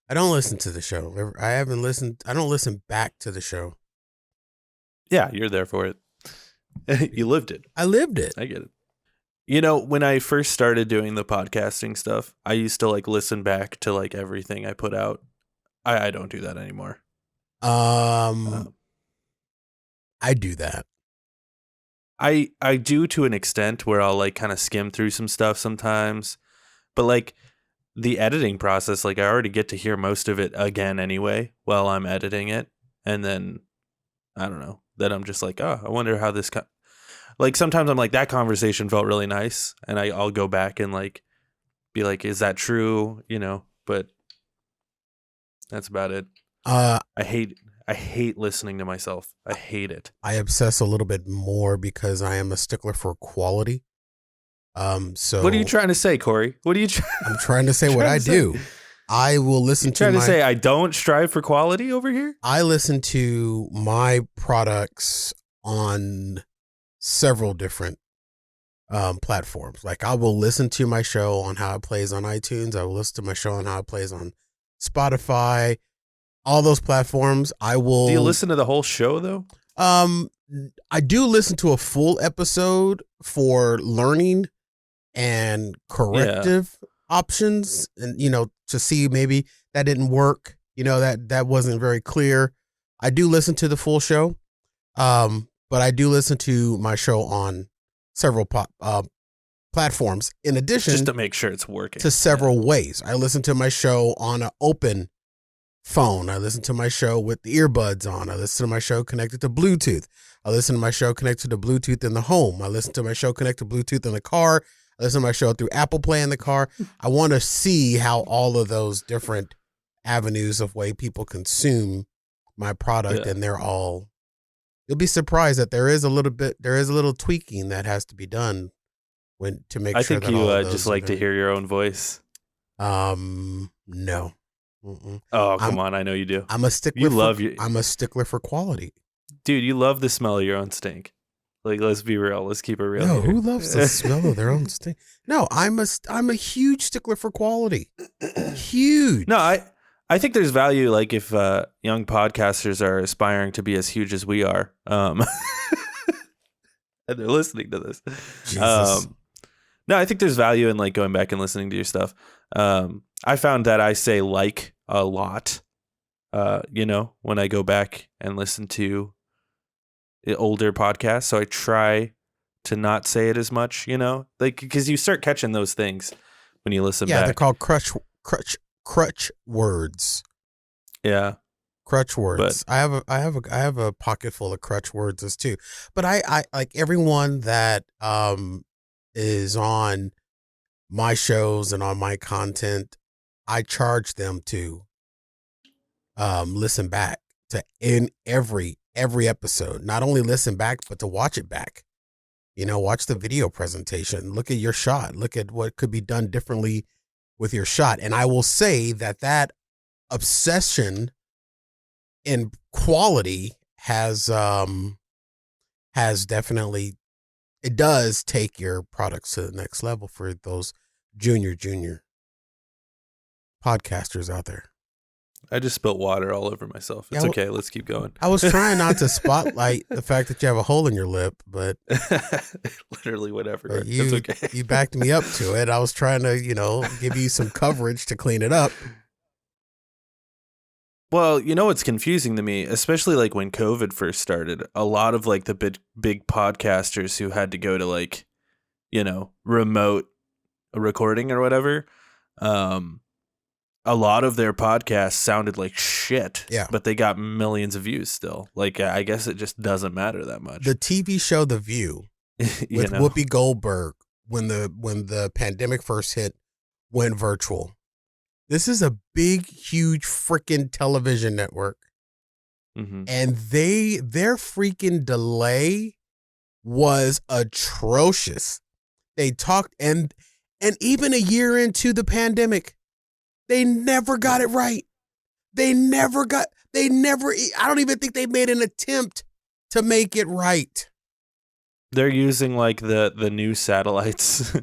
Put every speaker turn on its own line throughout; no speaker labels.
I don't listen to the show. I haven't listened. I don't listen back to the show.
Yeah, you're there for it. You lived it.
I lived it.
I get it. You know, when I first started doing the podcasting stuff, I used to like listen back to like everything I put out. I don't do that anymore.
Um, I do that.
I do to an extent where I'll like kind of skim through some stuff sometimes, but like the editing process, like I already get to hear most of it again anyway while I'm editing it, and then I don't know. Then I'm just like, oh, I wonder how this. Like sometimes I'm like that conversation felt really nice, and I'll go back and like be like, is that true? You know, but that's about it. I hate listening to myself. I hate it.
I obsess a little bit more because I am a stickler for quality. So
what are you trying to say, Cory? What are you?
I'm trying to say what I do. I will listen to.
Trying to say I don't strive for quality over here.
I listen to my products on several different platforms. Like I will listen to my show on how it plays on iTunes. I will listen to my show on how it plays on Spotify. All those platforms. I will.
Do you listen to the whole show though?
I do listen to a full episode for learning and corrective options, and to see maybe that didn't work. That wasn't very clear. I do listen to the full show, but I do listen to my show on several platforms. In addition,
just to make sure it's working,
to several ways. I listen to my show on an open phone. I listen to my show with the earbuds on. I listen to my show connected to Bluetooth. I listen to my show connected to Bluetooth in the home. I listen to my show connected to Bluetooth in the car. I listen to my show through Apple Play in the car. I want to see how all of those different avenues of way people consume my product, and they're all. You'll be surprised that there is a little tweaking that has to be done to make sure that all of those
just like to hear your own voice.
No.
Mm-mm. Oh, come on. I know you do.
I'm a stickler. I'm a stickler for quality.
Dude, you love the smell of your own stink. Like, let's be real. Let's keep it real.
No, who loves the smell of their own stink? No, I'm a huge stickler for quality. Huge.
No, I think there's value, like if young podcasters are aspiring to be as huge as we are, and they're listening to this.
Jesus.
No, I think there's value in like going back and listening to your stuff. I found that I say like a lot, when I go back and listen to older podcasts. So I try to not say it as much, like because you start catching those things when you listen back.
Yeah, they're called crutch words.
Yeah.
Crutch words. But I have a pocket full of crutch words as too. But I like everyone that is on my shows and on my content, I charge them to listen back to in every episode. Not only listen back, but to watch it back. Watch the video presentation. Look at your shot. Look at what could be done differently with your shot. And I will say that obsession in quality has definitely, it does take your products to the next level for those junior podcasters out there.
I just spilled water all over myself. It's okay. Let's keep going.
I was trying not to spotlight the fact that you have a hole in your lip, but
literally whatever.
But
it's okay.
You backed me up to it. I was trying to, give you some coverage to clean it up.
Well, what's confusing to me, especially like when COVID first started, a lot of like the big podcasters who had to go to like, remote recording or whatever, a lot of their podcasts sounded like shit.
Yeah.
But they got millions of views still. Like, I guess it just doesn't matter that much.
The TV show The View with Whoopi Goldberg, when the pandemic first hit, went virtual. This is a big, huge freaking television network.
Mm-hmm.
And their freaking delay was atrocious. They talked, and even a year into the pandemic, they never got it right. I don't even think they made an attempt to make it right.
They're using like the new satellites.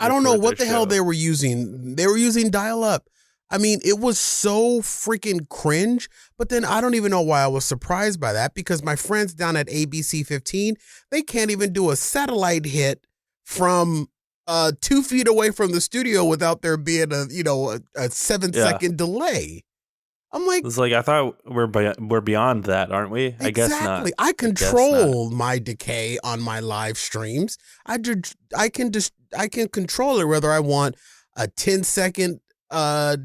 I don't know what the hell they were using. They were using dial-up. I mean, it was so freaking cringe, but then I don't even know why I was surprised by that, because my friends down at ABC 15, they can't even do a satellite hit from 2 feet away from the studio without there being a 7-second delay. I'm like,
it's like, I thought we're beyond that, aren't we?
exactly.
I guess not.
I control my decay on my live streams. I can control it whether I want a 10-second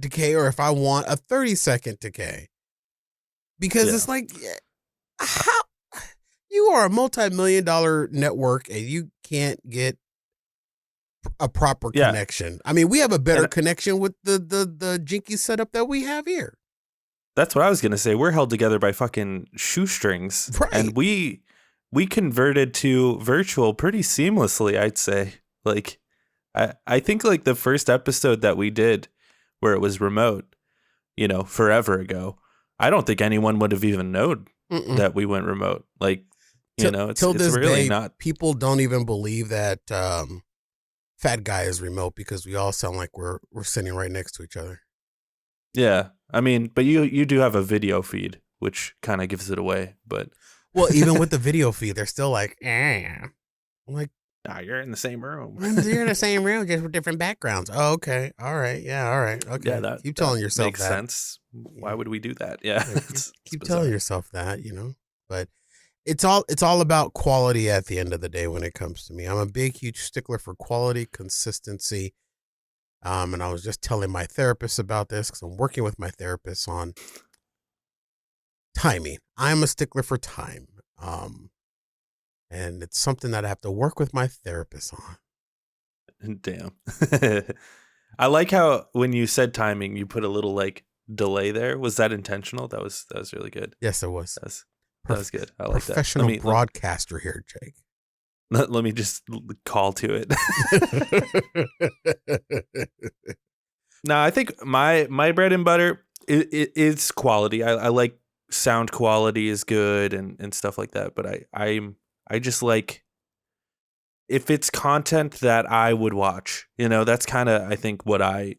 decay or if I want a 30-second decay. Because it's like, how you are a multi-million-dollar network and you can't get a proper connection. I mean, we have a better connection with the jinky setup that we have here.
That's what I was going to say. We're held together by fucking shoestrings.
Right.
And we converted to virtual pretty seamlessly, I'd say. Like, I think like the first episode that we did where it was remote, forever ago, I don't think anyone would have even known that we went remote. Like, it's
this
really
day,
not.
People don't even believe that Fat Guy is remote because we all sound like we're sitting right next to each other.
Yeah. I mean, but you do have a video feed, which kind of gives it away. But
well, even with the video feed, they're still like, I'm like,
you're in the same room.
You're in the same room, just with different backgrounds. Oh, okay. All right. Yeah. All right. Okay.
Yeah,
keep telling yourself
makes
that.
sense. Why would we do that? Yeah.
Keep telling yourself that, but it's all about quality at the end of the day when it comes to me. I'm a big, huge stickler for quality, consistency. And I was just telling my therapist about this because I'm working with my therapist on timing. I'm a stickler for time. And it's something that I have to work with my therapist on.
Damn. I like how when you said timing, you put a little like delay there. Was that intentional? That was really good.
Yes, it was.
That was good. I like that.
Professional broadcaster here, Jake.
Let me just call to it. No, I think my bread and butter it's quality. I like sound quality is good and stuff like that. But I just like if it's content that I would watch. That's kind of I think what I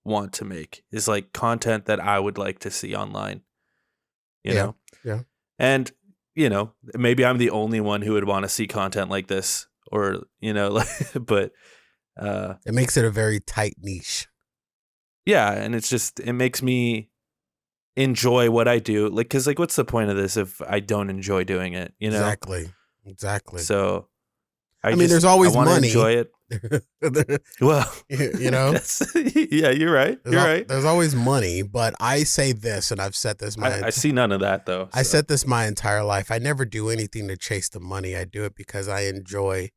want to make is like content that I would like to see online. You know?
Yeah.
And maybe I'm the only one who would want to see content like this, or but
it makes it a very tight niche.
Yeah, and it makes me enjoy what I do. Like, because like, what's the point of this if I don't enjoy doing it?
Exactly.
So,
I mean, there's always money.
Enjoy it. Well, yeah, you're right. Right.
There's always money, but I say this, and I've said this.
I see none of that though.
I said this my entire life. I never do anything to chase the money. I do it because I enjoy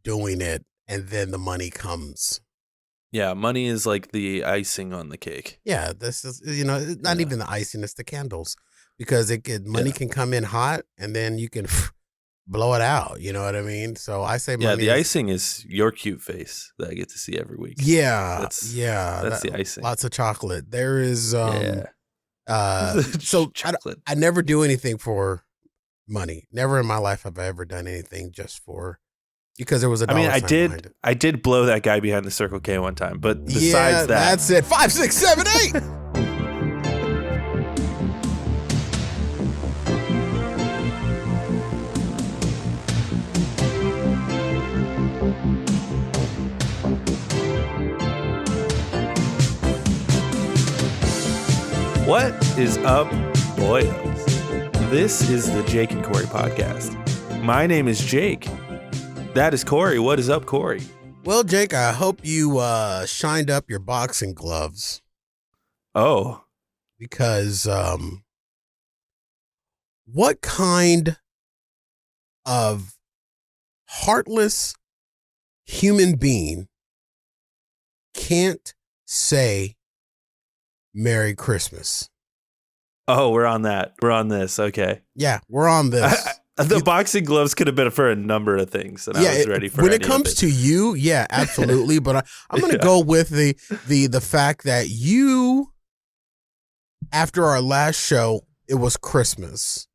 doing it, and then the money comes.
Yeah, money is like the icing on the cake.
Yeah, this is not even the icing; it's the candles, because money can come in hot, and then you can blow it out. You know what I mean? So I say,
the icing is your cute face that I get to see every week.
Yeah,
that's the icing.
Lots of chocolate. There is so
chocolate.
I never do anything for money. Never in my life have I ever done anything just for because there was a dollar sign behind it.
I did blow that guy behind the Circle K one time, but besides
that's it. 5, 6, 7, 8.
What is up, boyos? This is the Jake and Cory podcast. My name is Jake. That is Cory. What is up, Cory?
Well, Jake, I hope you shined up your boxing gloves.
Oh.
Because what kind of heartless human being can't say Merry Christmas?
Oh, we're on that. We're on this. Okay.
Yeah, we're on this.
The boxing gloves could have been for a number of things, and I was ready for
when it comes to you. Yeah, absolutely. But I'm going to go with the fact that you, after our last show, it was Christmas,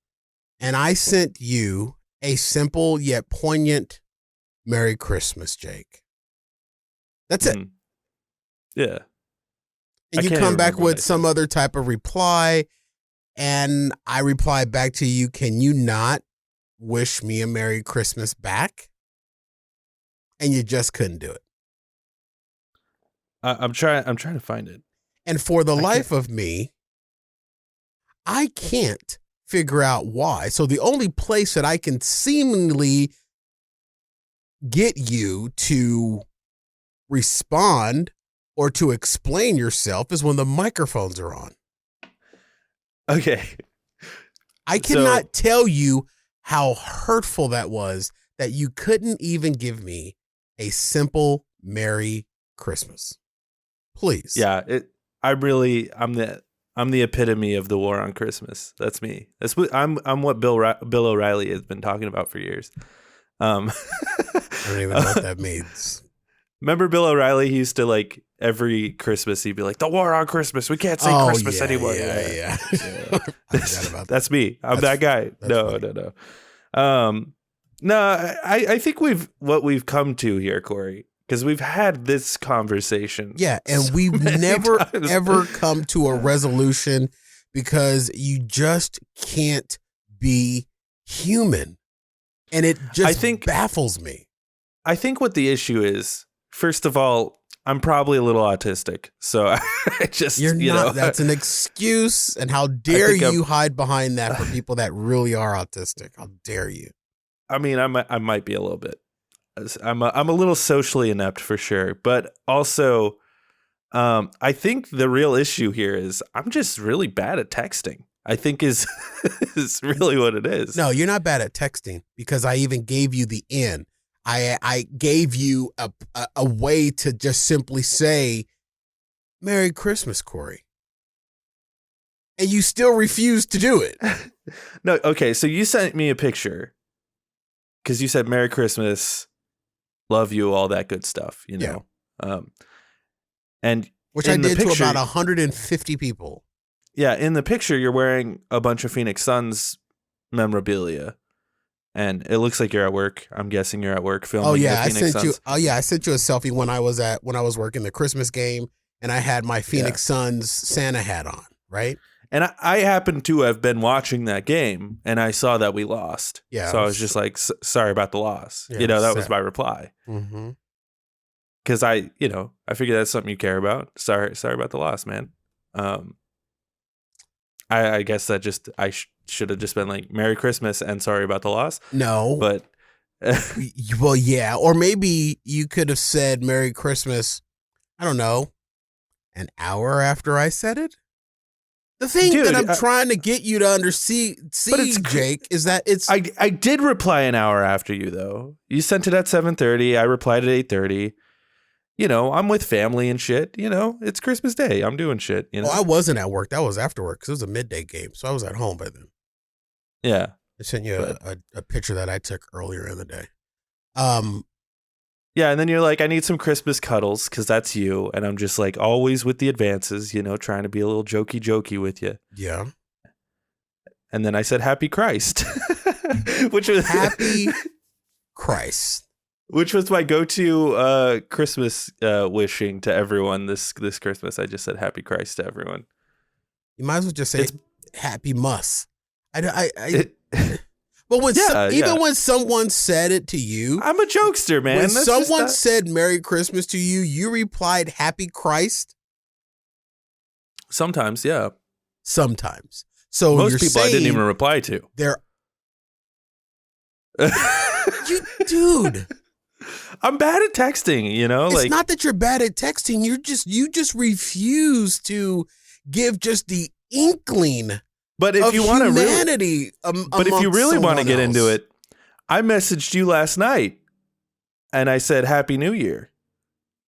and I sent you a simple yet poignant Merry Christmas, Jake. That's it.
Yeah.
And you come back with some other type of reply, and I reply back to you, can you not wish me a Merry Christmas back? And you just couldn't do it.
I'm trying to find it.
And for the life of me, I can't figure out why. So the only place that I can seemingly get you to respond or to explain yourself is when the microphones are on.
Okay.
I cannot tell you how hurtful that was that you couldn't even give me a simple Merry Christmas. Please.
Yeah, I'm the epitome of the war on Christmas. That's me. I'm what Bill O'Reilly has been talking about for years.
I don't even know what that means.
Remember Bill O'Reilly? He used to, like, every Christmas he'd be like, the war on Christmas. We can't say Christmas anymore.
Yeah.
That's me. I'm that guy. No. I think what we've come to here, Cory, because we've had this conversation.
Yeah, and we've never, ever come to a resolution because you just can't be human. And it just baffles me.
I think what the issue is, first of all, I'm probably a little autistic. So I just,
You're not. That's an excuse. And how dare you hide behind that for people that really are autistic? How dare you?
I mean, I might be a little bit. I'm a little socially inept for sure, but also, I think the real issue here is I'm just really bad at texting. I think is really what it is.
No, you're not bad at texting because I even gave you the in. I gave you a way to just simply say, Merry Christmas, Cory. And you still refuse to do it.
No, okay, so you sent me a picture because you said Merry Christmas, love you, all that good stuff, you know. Yeah. And
which I did to about 150 people.
Yeah, in the picture, you're wearing a bunch of Phoenix Suns memorabilia, and it looks like you're at work. I'm guessing you're at work filming.
I sent you a selfie when I was working the Christmas game, and I had my Phoenix Suns Santa hat on, right?
And I happened to have been watching that game, and I saw that we lost. Yeah, so I was just like, "Sorry about the loss." Yeah, that was my reply.
Mm-hmm.
Because I figured that's something you care about. Sorry about the loss, man. I guess that I should have just been like, Merry Christmas and sorry about the loss.
No.
But.
Well, yeah. Or maybe you could have said Merry Christmas, I don't know, an hour after I said it. The thing that I'm trying to get you to see, Jake, is that it's...
I did reply an hour after you, though. You sent it at 7:30. I replied at 8:30. I'm with family and shit. It's Christmas Day. I'm doing shit.
Oh, I wasn't at work. That was after work because it was a midday game. So I was at home by then.
Yeah.
I sent you a picture that I took earlier in the day.
Yeah, and then you're like, I need some Christmas cuddles because that's you. And I'm just like, always with the advances, trying to be a little jokey with you.
Yeah.
And then I said, Happy Christ. Which was
Happy Christ.
Which was my go-to Christmas wishing to everyone this Christmas. I just said Happy Christ to everyone. You
might as well just say Happy Muss. But when someone said it to you,
I'm a jokester, man.
When someone said Merry Christmas to you, you replied Happy Christ.
Sometimes, yeah.
Sometimes. So
most people I didn't even reply to.
Dude.
I'm bad at texting,
It's not that you're bad at texting. You just refuse to give just the inkling.
But if you want
humanity,
but if you really want to get into it, I messaged you last night, and I said Happy New Year,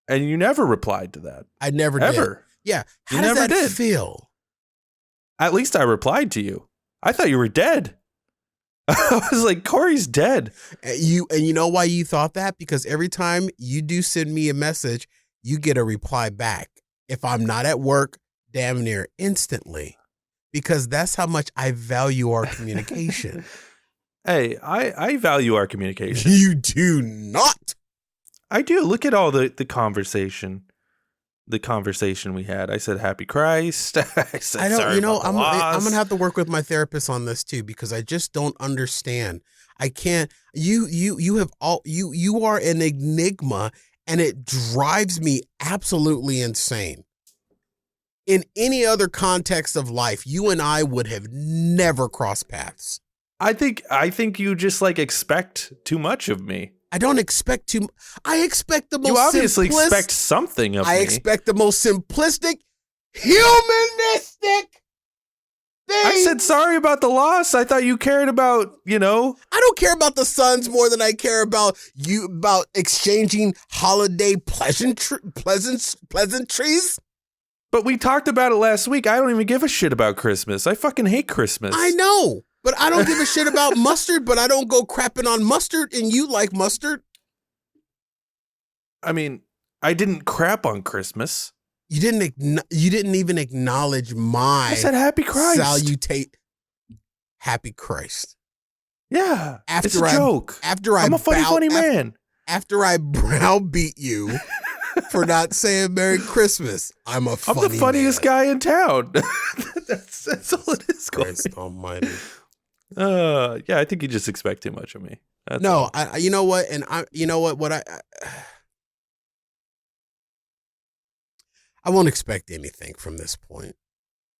and you never replied to that.
I never
ever.
Did. Yeah, how does that feel?
At least I replied to you. I thought you were dead. I was like, Cory's dead.
And you know why you thought that? Because every time you do send me a message, you get a reply back. If I'm not at work, damn near instantly. Because that's how much I value our communication.
Hey, I value our communication.
You do not.
I do. Look at all the conversation. the conversation we had. I said Happy Christ. I said
I don't,
sorry about the loss.
I'm going to have to work with my therapist on this too, because I just don't understand. I can't, you are an enigma, and it drives me absolutely insane. In any other context of life, you and I would have never crossed paths.
I think you just like expect too much of me.
I don't expect too. I expect the most.
You obviously expect something of me.
I expect the most simplistic, humanistic thing.
I said sorry about the loss. I thought you cared about, I
don't care about the Suns more than I care about exchanging holiday pleasantries.
But we talked about it last week. I don't even give a shit about Christmas. I fucking hate Christmas.
I know. But I don't give a shit about mustard, but I don't go crapping on mustard, and you like mustard.
I mean, I didn't crap on Christmas.
You didn't even acknowledge my
I said Happy Christ.
Happy Christ.
Yeah. It's a joke. I'm a funny man.
After I browbeat you for not saying Merry Christmas, I'm the
funniest guy in town. That's all it is.
Christ almighty.
Yeah, I think you just expect too much of me.
You know what? And I won't expect anything from this point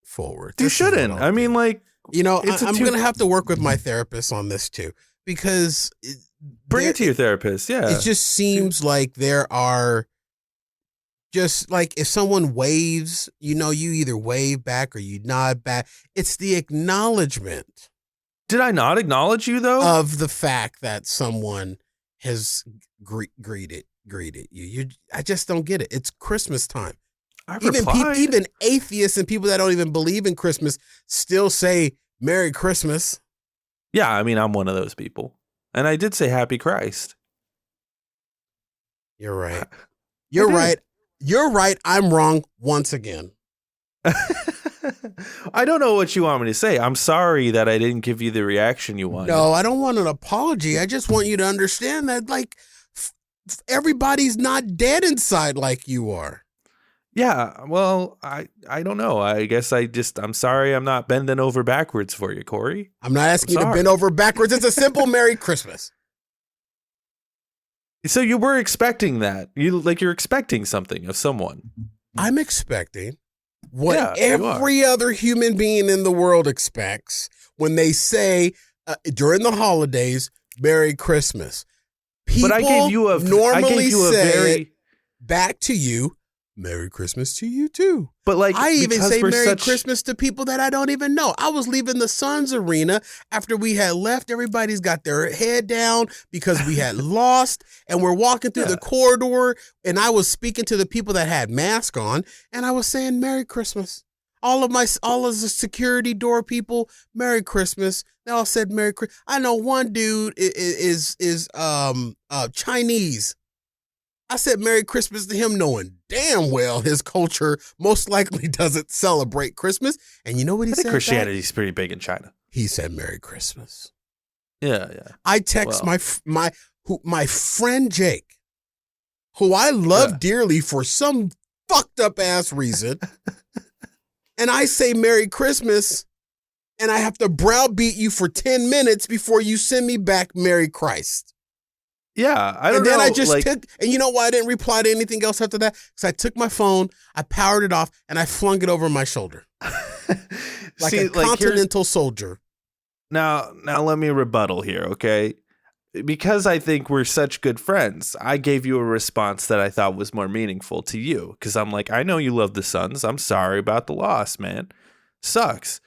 forward.
You shouldn't. I mean, like,
I'm going to have to work with my therapist on this too, because
bring it to your therapist. Yeah.
It just seems like there are just like, if someone waves, you either wave back or you nod back. It's the acknowledgement.
Did I not acknowledge you, though?
Of the fact that someone has greeted you. I just don't get it. It's Christmas time. Even atheists and people that don't even believe in Christmas still say Merry Christmas.
Yeah, I mean, I'm one of those people. And I did say Happy Christ.
You're right. You're right. You're right. I'm wrong once again.
I don't know what you want me to say. I'm sorry that I didn't give you the reaction you wanted.
No, I don't want an apology. I just want you to understand that, like, everybody's not dead inside like you are.
Yeah, well, I don't know. I guess I'm sorry I'm not bending over backwards for you, Cory.
I'm not asking you to bend over backwards. It's a simple Merry Christmas.
So you were expecting that. You're expecting something of someone.
I'm expecting what every other human being in the world expects when they say during the holidays, Merry Christmas. People
but I gave you
say back to you, Merry Christmas to you too.
But like,
I even say Merry Christmas to people that I don't even know. I was leaving the Suns arena after we had left. Everybody's got their head down because we had lost, and we're walking through the corridor, and I was speaking to the people that had masks on, and I was saying Merry Christmas. All of the security door people, Merry Christmas. They all said Merry Christmas. I know one dude is Chinese. I said Merry Christmas to him, knowing damn well his culture most likely doesn't celebrate Christmas. And you know what he said?
Christianity's pretty big in China.
He said Merry Christmas.
Yeah.
I text my friend Jake, who I love dearly for some fucked up ass reason, and I say Merry Christmas, and I have to browbeat you for 10 minutes before you send me back Merry Christ.
Yeah, I don't know.
And then I just took, and you know why I didn't reply to anything else after that? Because I took my phone, I powered it off, and I flung it over my shoulder. Like a continental soldier.
Now let me rebuttal here, okay? Because I think we're such good friends, I gave you a response that I thought was more meaningful to you. Because I'm like, I know you love the Suns. I'm sorry about the loss, man. Sucks.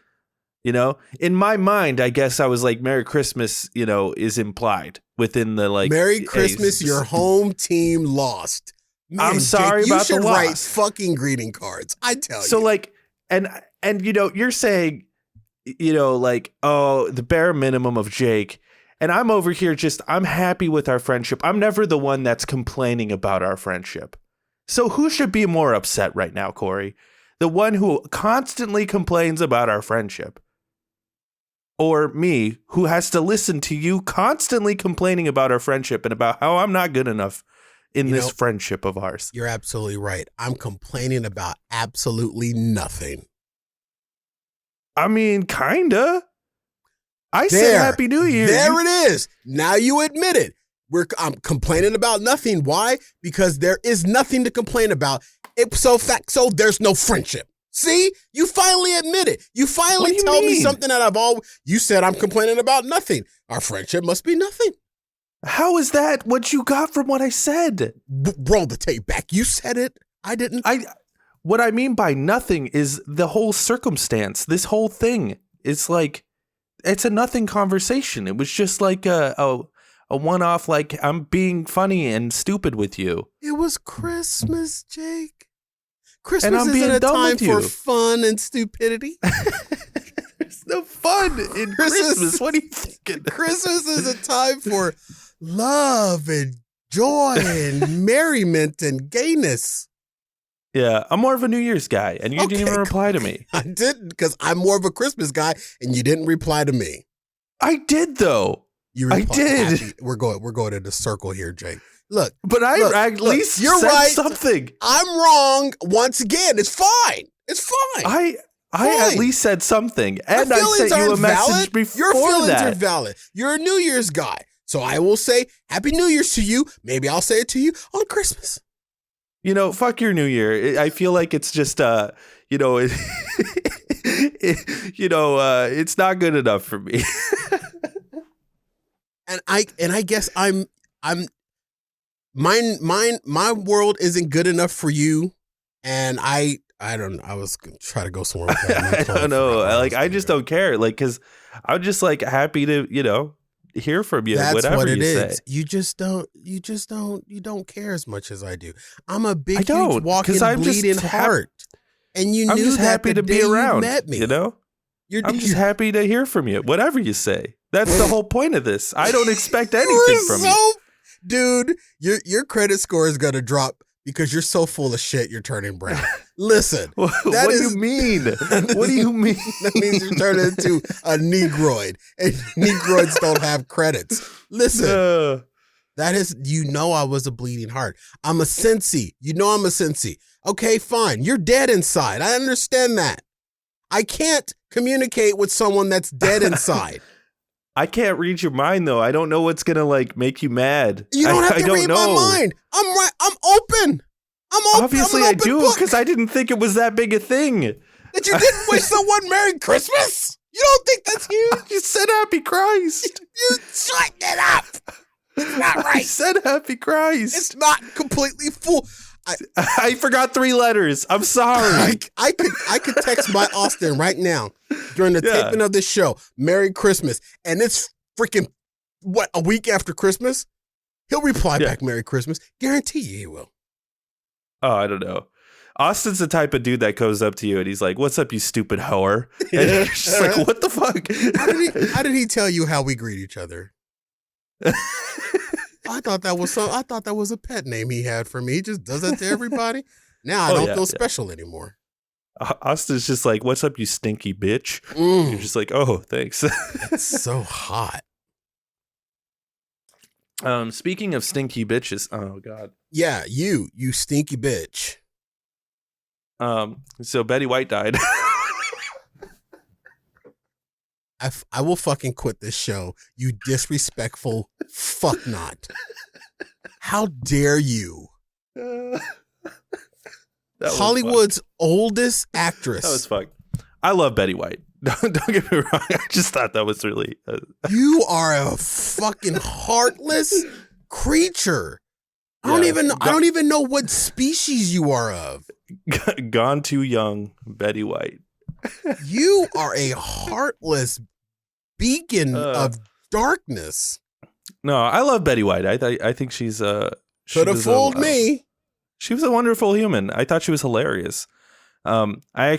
In my mind, I guess I was like, Merry Christmas, is implied within the like.
Merry Christmas, your home team lost. Man,
I'm sorry
Jake,
about the loss.
You should write fucking greeting cards. I tell you.
So like, and you're saying, like, oh, the bare minimum of Jake. And I'm over here I'm happy with our friendship. I'm never the one that's complaining about our friendship. So who should be more upset right now, Cory? The one who constantly complains about our friendship? Or me, who has to listen to you constantly complaining about our friendship and about how I'm not good enough in this friendship of ours.
You're absolutely right. I'm complaining about absolutely nothing.
I mean, kinda. I said Happy New Year.
There it is. Now you admit it. I'm complaining about nothing. Why? Because there is nothing to complain about. Ipso facto, there's no friendship. See? You finally admit it. You finally tell me something that you said I'm complaining about nothing. Our friendship must be nothing.
How is that what you got from what I said?
Roll the tape back. You said it. I didn't.
What I mean by nothing is the whole circumstance. This whole thing. It's like, it's a nothing conversation. It was just like a one-off, like, I'm being funny and stupid with you.
It was Christmas, Jake. Christmas isn't a time for fun and stupidity.
There's no fun in Christmas. What are you thinking?
Christmas is a time for love and joy and merriment and gayness.
Yeah, I'm more of a New Year's guy, and you didn't even reply to me.
I didn't, because I'm more of a Christmas guy, and you didn't reply to me.
I did, though. I did.
Happy. We're going in a circle here, Jake. Look,
but I at least
you're
said
right.
Something.
I'm wrong once again. It's fine. It's fine.
I at least said something, and I sent you a message before
Your feelings
that.
are valid. You're a New Year's guy, so I will say Happy New Year's to you. Maybe I'll say it to you on Christmas.
Fuck your New Year. I feel like it's just, it's not good enough for me.
And I guess my world isn't good enough for you, and I don't know. I was gonna try to go somewhere with that.
I don't know. I just don't care. Because I'm just happy to, hear from you.
That's
whatever
what it
you
is.
say.
You don't care as much as I do. I'm a big, huge walking, bleeding heart, and you
I'm
knew
just
that
happy
the
to
day
be around.
you met me.
I'm just happy to hear from you. Whatever you say. That's the whole point of this. I don't expect anything from you.
Dude, your credit score is gonna drop because you're so full of shit. You're turning brown. Listen,
what do you mean? What do you mean?
That means you're turning into a Negroid, and Negroids don't have credits. Listen, that is, I was a bleeding heart. I'm a Cincy. I'm a Cincy. Okay, fine. You're dead inside. I understand that. I can't communicate with someone that's dead inside.
I can't read your mind, though. I don't know what's gonna make you mad.
You don't have to read my mind. I'm right. I'm open.
Obviously, I do, because I didn't think it was that big a thing.
That you didn't wish someone Merry Christmas? You don't think that's huge?
You said Happy Christ.
You shut it up. It's not right.
I said Happy Christ.
It's not completely full.
I forgot 3 letters. I'm sorry.
I could text my Austin right now during the taping of this show, Merry Christmas, and it's freaking, a week after Christmas? He'll reply back Merry Christmas. Guarantee you he will.
Oh, I don't know. Austin's the type of dude that goes up to you and he's like, "What's up, you stupid whore?" And you're just like, "What the fuck?"
How did he tell you how we greet each other? I thought that was a pet name he had for me. He just does that to everybody. Now I don't feel special anymore.
Austin's just like, "What's up, you stinky bitch?" You're just like, "Oh, thanks."
It's so hot.
Speaking of stinky bitches, oh god.
Yeah, you stinky bitch.
So Betty White died.
I will fucking quit this show. You disrespectful fucknot. How dare you? Hollywood's oldest actress.
That was fucked. I love Betty White. Don't get me wrong. I just thought that was really.
You are a fucking heartless creature. I don't even know what species you are of.
Gone too young, Betty White.
You are a heartless beacon of darkness.
No, I love Betty White. I think she's
could have fooled me.
She was a wonderful human. I thought she was hilarious. I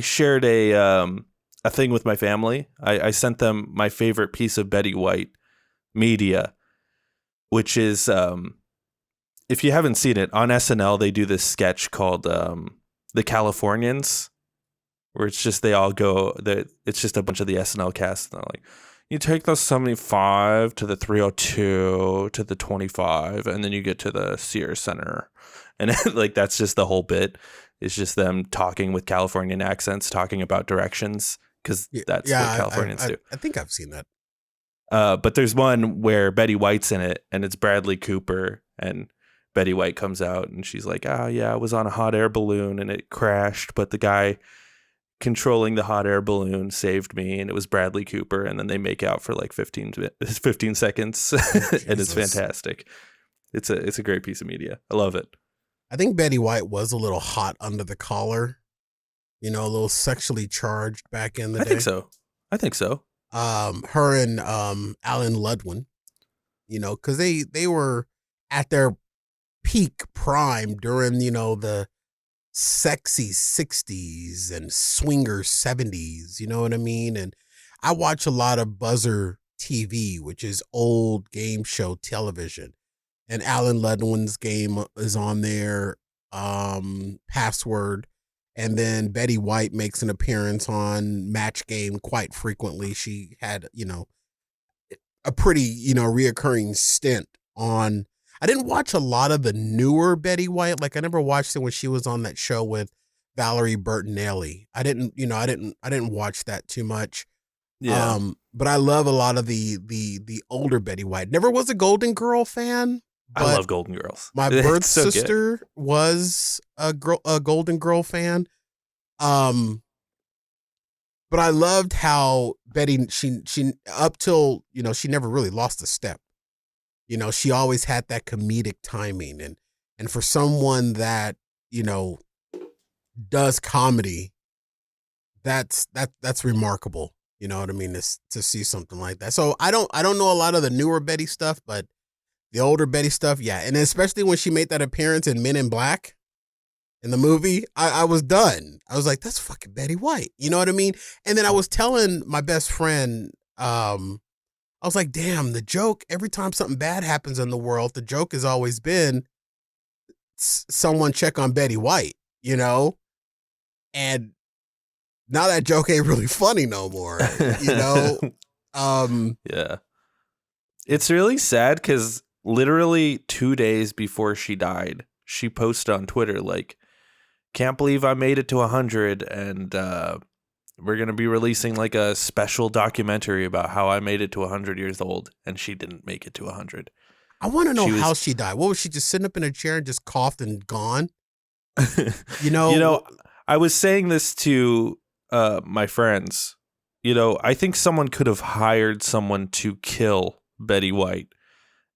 shared a thing with my family. I sent them my favorite piece of Betty White media, which is if you haven't seen it, on SNL they do this sketch called The Californians, where it's just they all go. It's just a bunch of the SNL cast. And they're like, you take the 75 to the 302 to the 25, and then you get to the Sears Center. And like, that's just the whole bit. It's just them talking with Californian accents, talking about directions, because that's what Californians do.
I think I've seen that.
But there's one where Betty White's in it, and it's Bradley Cooper, and Betty White comes out, and she's like, "Oh yeah, I was on a hot air balloon, and it crashed, but the guy controlling the hot air balloon saved me, and it was Bradley Cooper." And then they make out for like 15 seconds, and it's fantastic. It's a great piece of media. I love it.
I think Betty White was a little hot under the collar, a little sexually charged back in the day.
I think so.
Her and Alan Ludwin, because they were at their peak prime during, the sexy 60s and swinger 70s, you know what I mean? And I watch a lot of Buzzer TV, which is old game show television. And Alan Ludwin's game is on there, Password. And then Betty White makes an appearance on Match Game quite frequently. She had, a pretty, reoccurring stint on. I didn't watch a lot of the newer Betty White. Like, I never watched it when she was on that show with Valerie Bertinelli. I didn't watch that too much.
Yeah.
But I love a lot of the older Betty White. Never was a Golden Girl fan.
I love Golden Girls.
My birth sister was a Golden Girl fan. But I loved how Betty, she up till, she never really lost a step. She always had that comedic timing, and for someone that, does comedy, that's remarkable. You know what I mean? To see something like that. So I don't know a lot of the newer Betty stuff, but the older Betty stuff, yeah. And especially when she made that appearance in Men in Black in the movie, I was done. I was like, that's fucking Betty White. You know what I mean? And then I was telling my best friend, I was like, damn, the joke, every time something bad happens in the world, the joke has always been someone check on Betty White, And now that joke ain't really funny no more,
Yeah. It's really sad because literally 2 days before she died, she posted on Twitter, like, can't believe I made it to 100, and we're going to be releasing like a special documentary about how I made it to 100 years old, and she didn't make it to 100.
I want to know how she died. What was she, just sitting up in a chair and just coughed and gone?
I was saying this to my friends. I think someone could have hired someone to kill Betty White,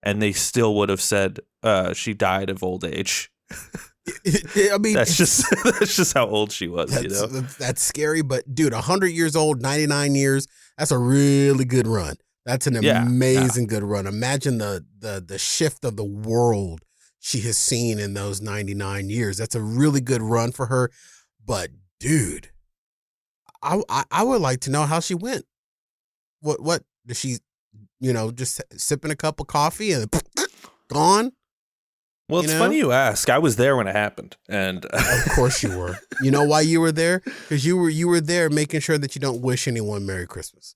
and they still would have said she died of old age.
I mean,
that's just how old she was.
That's scary. But dude, 100 years old, 99 years. That's a really good run. That's an amazing good run. Imagine the shift of the world she has seen in those 99 years. That's a really good run for her. But dude, I would like to know how she went. What did she, just sipping a cup of coffee and gone?
Well, it's funny you ask. I was there when it happened, and
of course you were. You know why you were there? Because you were there making sure that you don't wish anyone Merry Christmas.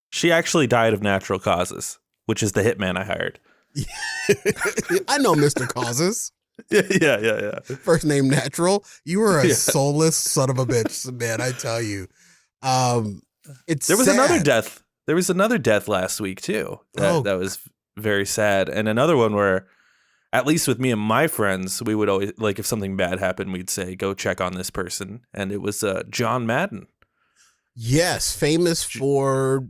She actually died of natural causes, which is the hitman I hired.
I know Mr. Causes.
Yeah.
First name Natural. You were a soulless son of a bitch, man. I tell you. There was
another death. There was another death last week too. That was very sad, and another one where, at least with me and my friends, we would always, like, if something bad happened, we'd say, go check on this person. And it was John Madden.
Yes, famous for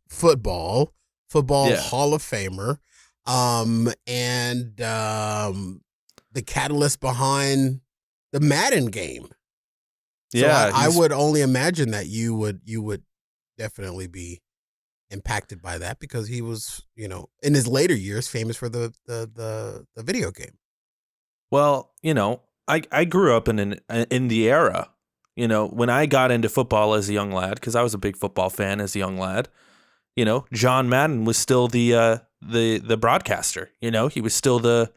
football Hall of Famer, and the catalyst behind the Madden game. So
yeah,
I would only imagine that you would definitely be impacted by that, because he was, in his later years, famous for the video game.
Well, I grew up in the era, when I got into football as a young lad, because I was a big football fan as a young lad. John Madden was still the broadcaster. He was still the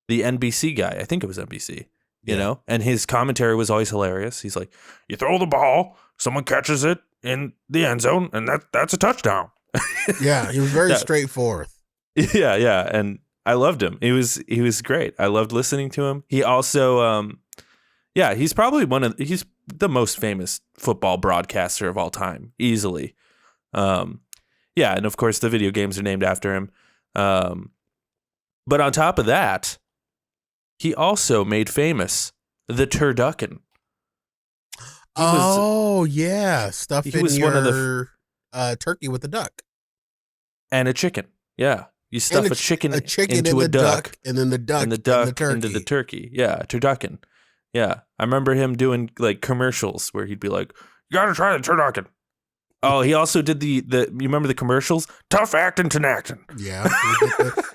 NBC guy. I think it was NBC. And his commentary was always hilarious. He's like, you throw the ball, someone catches it, in the end zone, and that's a touchdown.
Yeah, he was very
Yeah.
straightforward.
Yeah, and I loved him. He was great. I loved listening to him. He also, he's probably he's the most famous football broadcaster of all time, easily. Yeah, and of course the video games are named after him. But on top of that, he also made famous the turducken.
Yeah, stuff in
was
your
one of the
turkey with a duck
and a chicken. Yeah, you stuff a chicken into
in
a
the
duck,
and then the duck,
and the duck
turkey.
into the turkey. Yeah, turducken. Yeah, I remember him doing like commercials where he'd be like, "You gotta try the turducken." Oh, he also did the you remember the commercials? Tough acting to acting.
Yeah,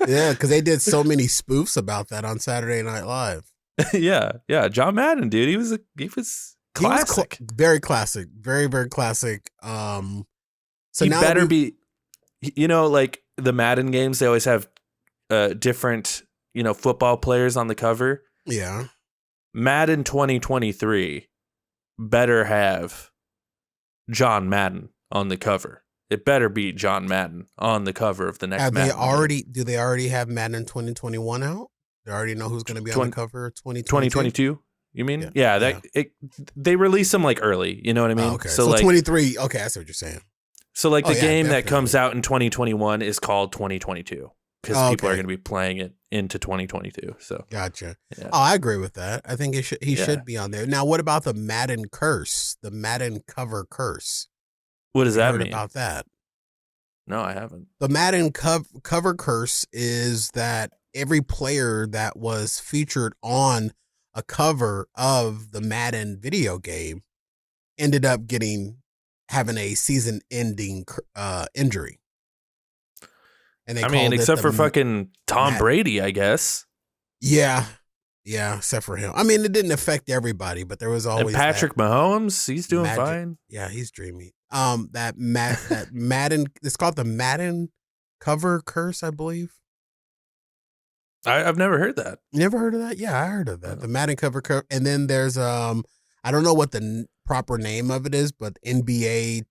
yeah, because they did so many spoofs about that on Saturday Night Live.
yeah. John Madden, dude, he was classic.
Very classic, very very classic. So
he
now
better be, like the Madden games. They always have different, football players on the cover.
Yeah,
Madden 2023 better have John Madden on the cover. It better be John Madden on the cover of the next Madden.
Do they already have Madden 2021 out? They already know who's going to be on the cover of
2022? You mean? Yeah, they release them like early. You know what I mean?
Oh, okay. So like 23. Okay, I see what you're saying.
So like the game definitely. That comes out in 2021 is called 2022 because people are going to be playing it into 2022. So
gotcha. Yeah. Oh, I agree with that. I think he should be on there. Now, what about the Madden curse? The Madden cover curse.
What does that mean?
About that?
No, I haven't.
The Madden cover curse is that every player that was featured on a cover of the Madden video game ended up having a season-ending injury.
And except for fucking Tom Brady, I guess.
Yeah, except for him. I mean, it didn't affect everybody, but there was always
and Patrick Mahomes. He's doing fine.
Yeah, he's dreamy. That Madden. It's called the Madden cover curse, I believe.
I've never heard that.
Never heard of that? Yeah, I heard of that. Oh. The Madden cover curse, and then there's I don't know what the proper name of it is, but NBA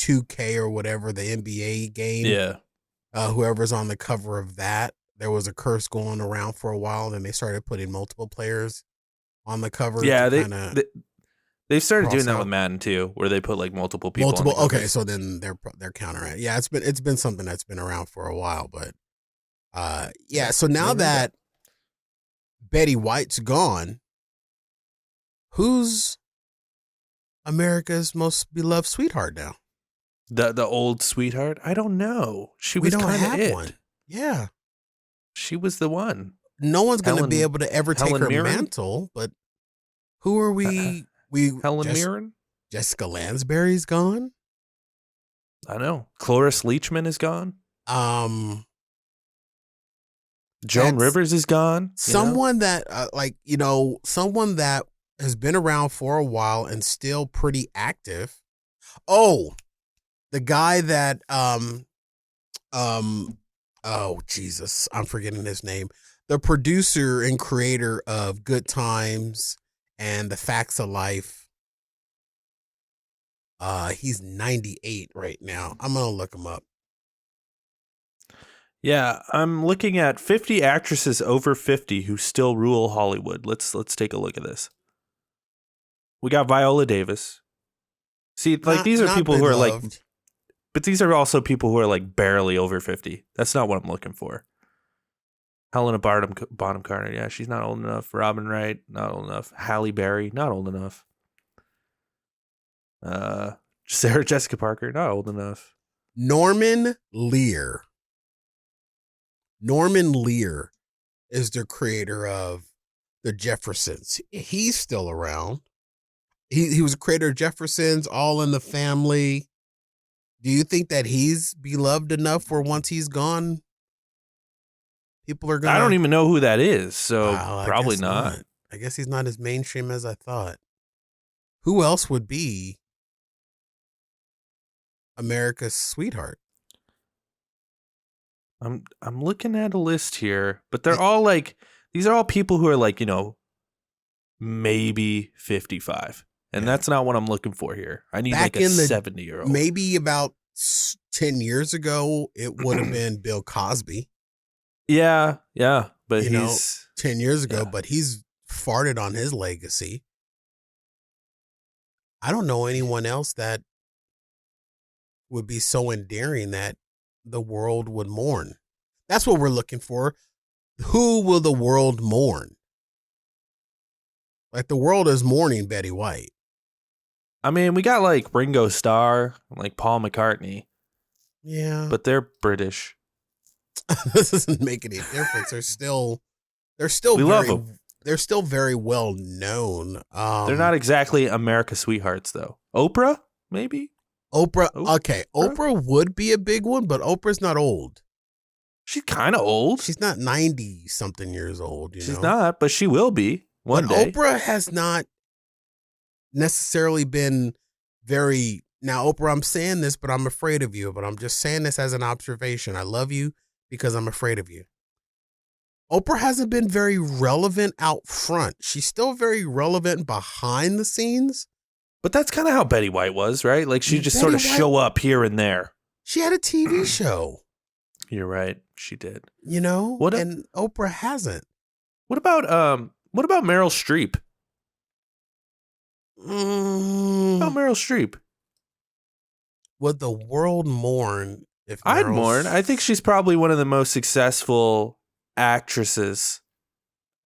2K or whatever, the NBA game.
Yeah.
Whoever's on the cover of that, there was a curse going around for a while, and then they started putting multiple players on the cover.
Yeah, they've started doing that with Madden too, where they put like multiple people.
Okay, so then they're countering it. Yeah, it's been something that's been around for a while, but yeah. So now that Betty White's gone, who's America's most beloved sweetheart now?
The old sweetheart? I don't know. We don't have one.
Yeah.
She was the one.
No one's going to be able to ever take her mantle, but who are we?
Helen Mirren?
Jessica Lansbury's gone.
I know. Cloris Leachman is gone. Joan Rivers is gone.
Someone that someone that has been around for a while and still pretty active. Oh, the guy that oh Jesus, I'm forgetting his name. The producer and creator of Good Times and The Facts of Life. He's 98 right now. I'm gonna look him up.
Yeah, I'm looking at 50 actresses over 50 who still rule Hollywood. Let's take a look at this. We got Viola Davis. See, like these are people who are like, but these are also people who are like barely over 50. That's not what I'm looking for. Helena Bonham Carter, yeah, she's not old enough. Robin Wright, not old enough. Halle Berry, not old enough. Sarah Jessica Parker, not old enough.
Norman Lear is the creator of The Jeffersons. He's still around. He was a creator of Jeffersons, All in the Family. Do you think that he's beloved enough where once he's gone, people are going to...
I don't even know who that is, so probably not.
I guess he's not as mainstream as I thought. Who else would be America's sweetheart?
I'm looking at a list here, but they're all like, these are all people who are like, maybe 55. And
Yeah.
that's not what I'm looking for here. I need
Back
like a
in the
70-year-old.
maybe about 10 years ago, it would have been Bill Cosby.
Yeah, but
You know,
he's
10 years ago,
yeah.
but he's farted on his legacy. I don't know anyone else that would be so endearing that the world would mourn. That's what we're looking for. Who will the world mourn? Like the world is mourning Betty White.
I mean, we got like Ringo Starr, like Paul McCartney.
Yeah.
But they're British.
This doesn't make any difference. They're still
we love them.
They're still very well known.
They're not exactly America's sweethearts though. Oprah, maybe?
Oprah. Okay. Oprah would be a big one, but Oprah's not old.
She's kind of old.
She's not 90 something years old.
She's not, but she will be one day.
Oprah has not necessarily been very. Now, Oprah, I'm saying this, but I'm afraid of you. But I'm just saying this as an observation. I love you because I'm afraid of you. Oprah hasn't been very relevant out front. She's still very relevant behind the scenes.
But that's kind of how Betty White was, right? Like she just sort of show up here and there.
She had a TV show.
You're right. She did.
You know? And Oprah hasn't.
What about Meryl Streep? What about Meryl Streep?
Would the world mourn if
I'd mourn. I think she's probably one of the most successful actresses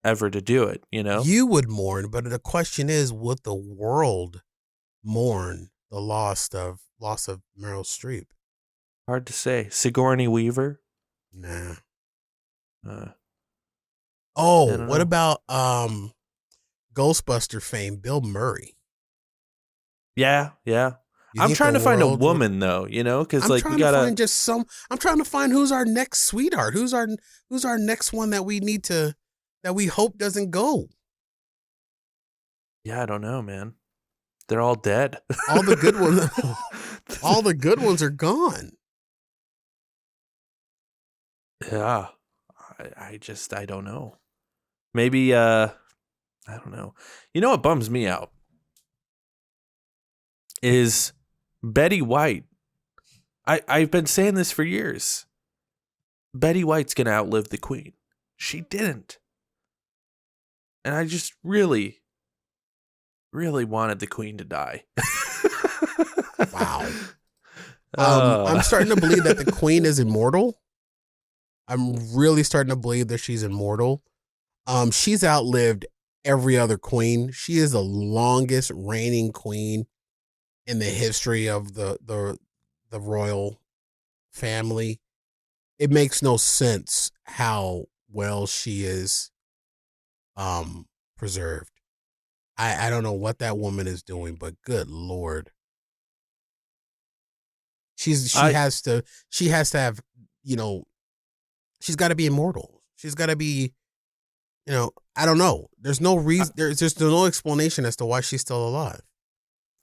ever to do it, you know?
You would mourn, but the question is, would the world mourn the loss of Meryl Streep?
Hard to say. Sigourney Weaver?
Nah. What
know.
about Ghostbuster fame, Bill Murray?
Yeah. I'm trying to find a woman though, you know, because like we gotta.
I'm trying to find who's our next sweetheart, who's our next one that we hope doesn't go.
Yeah, I don't know, man. They're all dead.
All the good ones, all the good ones are gone.
Yeah, I don't know. Maybe I don't know. You know what bums me out is Betty White. I've been saying this for years. Betty White's gonna outlive the Queen. She didn't. And I just really, really wanted the Queen to die.
Wow. I'm starting to believe that the Queen is immortal. I'm really starting to believe that she's immortal. She's outlived every other queen. She is the longest reigning queen in the history of the royal family. It makes no sense how well she is preserved. I don't know what that woman is doing, but good Lord. She has to have, you know, she's got to be immortal. She's got to be, you know, I don't know. There's no reason. There's just no explanation as to why she's still alive.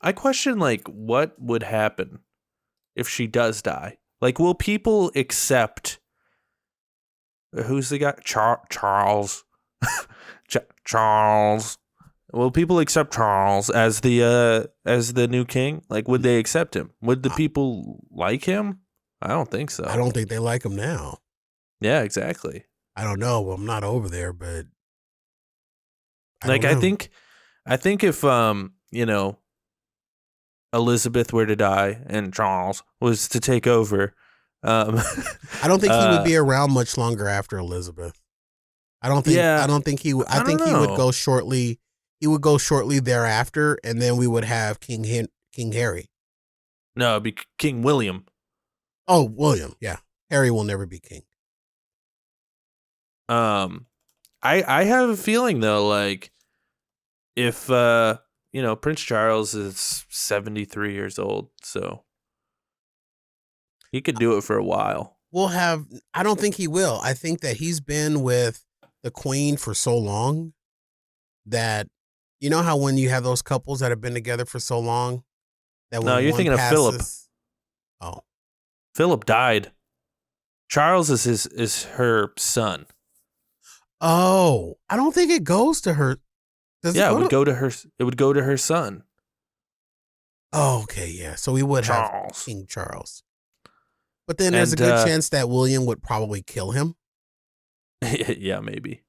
I question, like, what would happen if she does die? Like, will people accept? Who's the guy? Charles. Charles. Will people accept Charles as the new king? Like, would they accept him? Would the people like him? I don't think so.
I don't think they like him now.
Yeah, exactly.
I don't know. Well, I'm not over there, but
I think if you know, Elizabeth were to die and Charles was to take over,
I don't think he would be around much longer after Elizabeth. I don't think he would. I think he would go shortly. He would go shortly thereafter, and then we would have King Harry.
No, it'd be King William.
Oh, William. Yeah, Harry will never be king.
I have a feeling though, like if you know, Prince Charles is 73 years old, so he could do it for a while.
I don't think he will. I think that he's been with the Queen for so long that, you know how when you have those couples that have been together for so long that
no, you're thinking of Philip.
Oh,
Philip died. Charles is her son.
Oh, I don't think it goes to her.
It would go to her. It would go to her son.
Oh, okay, yeah. So we would have
Charles.
King Charles. But then there's a
And
good chance that William would probably kill him.
yeah, maybe.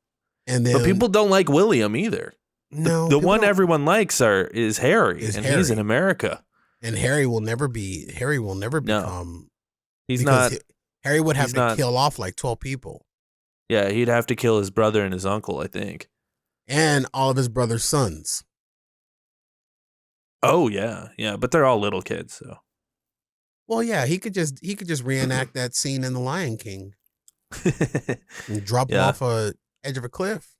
And
But
then
people don't like William either. The
no,
the
people
one
don't
everyone likes is Harry,
is
and he's in
Harry.
America.
And Harry will never
No,
become
he's
because
not.
Harry would have
He's
to
not.
kill off like 12 people
Yeah, he'd have to kill his brother and his uncle, I think.
and all of his brother's sons.
Oh yeah, yeah, but they're all little kids, so.
Well, yeah, he could just reenact that scene in The Lion King and drop him
Yeah,
off a edge of a cliff.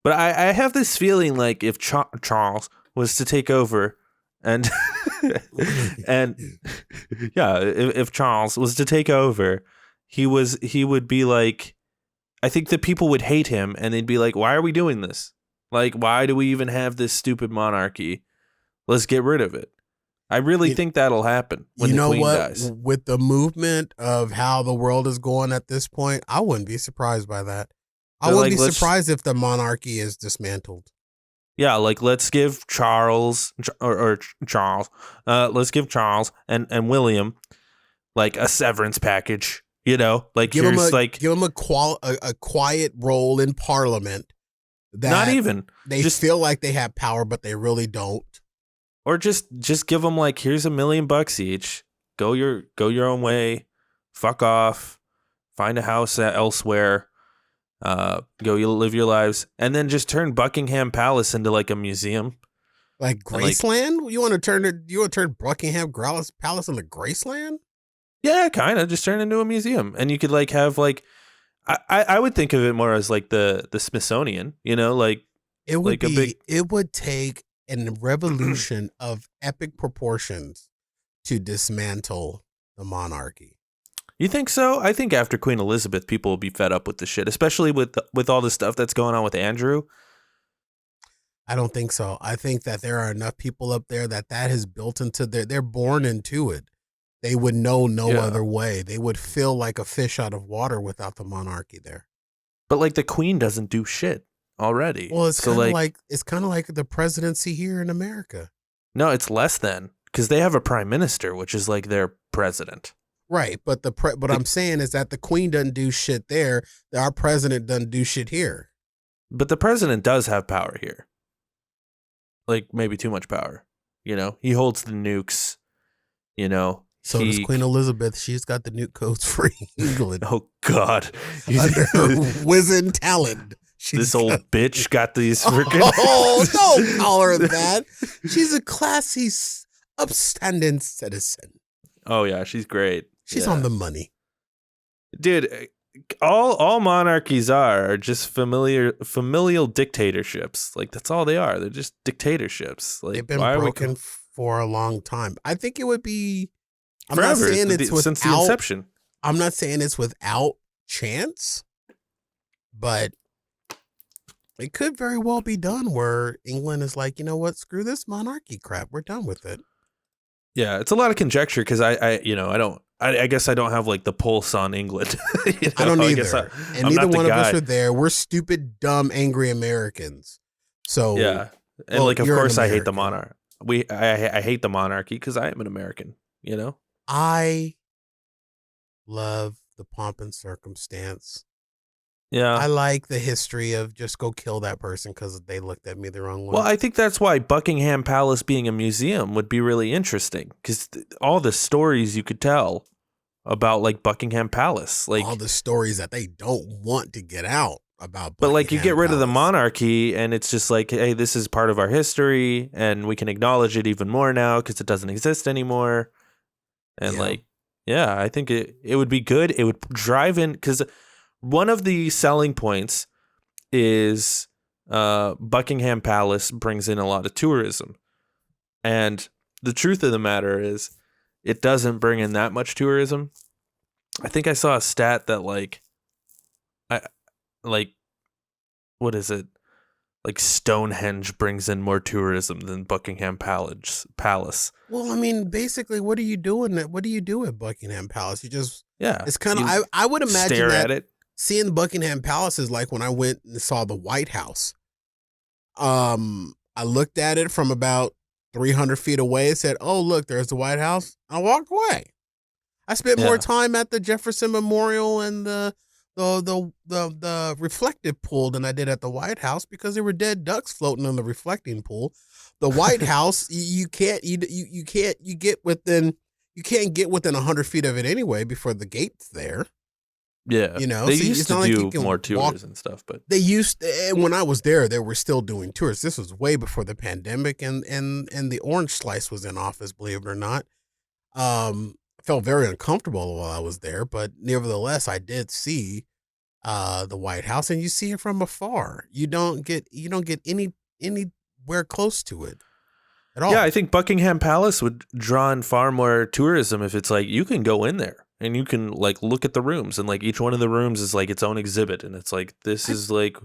but I have this feeling like if Charles was to take over, and and yeah, if Charles was to take over, he would be like, I think that people would hate him, and they'd be like, why are we doing this? Like, why do we even have this stupid monarchy? Let's get rid of it. I really
You,
think that'll happen when
you
the
know
queen
what?
dies.
With the movement of how the world is going at this point, I wouldn't be surprised by that. I
They're
wouldn't
like,
be
let's,
surprised if the monarchy is dismantled.
yeah, like let's give Charles or Charles, let's give Charles and William like a severance package. You know, like here's like
Give him a quiet role in parliament
not
that
even
they
just
feel like they have power, but they really don't.
or just give them like here's $1,000,000 each. Go your own way. Fuck off. Find a house elsewhere. Go you live your lives, and then just turn Buckingham Palace into like a museum.
Like
And like
Graceland? You want to turn it? You want to turn Buckingham Palace into Graceland?
yeah, kind of just turn it into a museum, and you could like have like I would think of it more as like the Smithsonian. You know, like a big.
It would take a revolution of epic proportions to dismantle the monarchy.
You think so? I think after Queen Elizabeth, people will be fed up with the shit, especially with all the stuff that's going on with Andrew.
I don't think so. I think that there are enough people up there that has built into they're born into it. They would know no
Yeah.
other way. They would feel like a fish out of water without the monarchy there.
But like the Queen doesn't do shit already.
Well, it's
So
kind of
like
like the presidency here in America.
no, it's less than because they have a prime minister, which is like their president.
Right, but but I'm saying is that the queen doesn't do shit there. Our president doesn't do shit here.
But the president does have power here. Like maybe too much power. You know, he holds the nukes. You know,
So does Queen Elizabeth. She's got the nuke codes for England.
Oh God,
Under her whizzing talent.
This old bitch got these freaking.
Oh, don't call her that. She's a classy, upstanding citizen.
Oh yeah, she's great.
She's
Yeah.
on the money,
Dude. All monarchies are just familial dictatorships. Like that's all they are. They're just dictatorships. Like
they've been
why
broken
are we
for a long time. I think it would be. I'm
forever
not saying it's
since the inception.
I'm not saying it's without chance, but it could very well be done where England is like, you know what, screw this monarchy crap. We're done with it.
Yeah, it's a lot of conjecture because I guess I don't have like the pulse on England. You know?
I don't
I
either.
guess
And
I'm
neither
not the
one of us
guy.
are there. We're stupid, dumb, angry Americans. So
Yeah, and
well,
like of
you're an
course I hate the
American.
monarch. I hate the monarchy because I am an American. You know.
I love the pomp and circumstance.
Yeah.
I like the history of just go kill that person because they looked at me the wrong way.
Well, I think that's why Buckingham Palace being a museum would be really interesting because all the stories you could tell about like Buckingham Palace, like
all the stories that they don't want to get out about.
but like you get
Buckingham
rid of the
Palace.
monarchy and it's just like, hey, this is part of our history and we can acknowledge it even more now because it doesn't exist anymore. And
Yeah.
like, yeah, I think it would be good. It would drive in because one of the selling points is Buckingham Palace brings in a lot of tourism. And the truth of the matter is it doesn't bring in that much tourism. I think I saw a stat that what is it? Like Stonehenge brings in more tourism than Buckingham Palace.
Well, I mean, basically, what are you doing? What do you do at Buckingham Palace? You just
Yeah.
it's kind of
you
I would imagine
stare
that
at it.
seeing Buckingham Palace is like when I went and saw the White House. I looked at it from about 300 feet away and said, "Oh, look, there's the White House." I walked away. I spent more
Yeah.
time at the Jefferson Memorial and the reflective pool than I did at the White House because there were dead ducks floating in the reflecting pool. The White House, you can't you can't get within 100 feet of it anyway before the gate's there.
Yeah.
You know,
They
so
used
it's
to
not like you
do
can
more
walk.
tours and stuff, but
They used and when I was there, they were still doing tours. This was way before the pandemic, and the orange slice was in office. Believe it or not, I felt very uncomfortable while I was there, but nevertheless, I did see the White House, and you see it from afar. You don't get anywhere close to it at
yeah, I
all.
think Buckingham Palace would draw in far more tourism if it's like you can go in there and you can like look at the rooms and like each one of the rooms is like its own exhibit and it's like this
I
is like,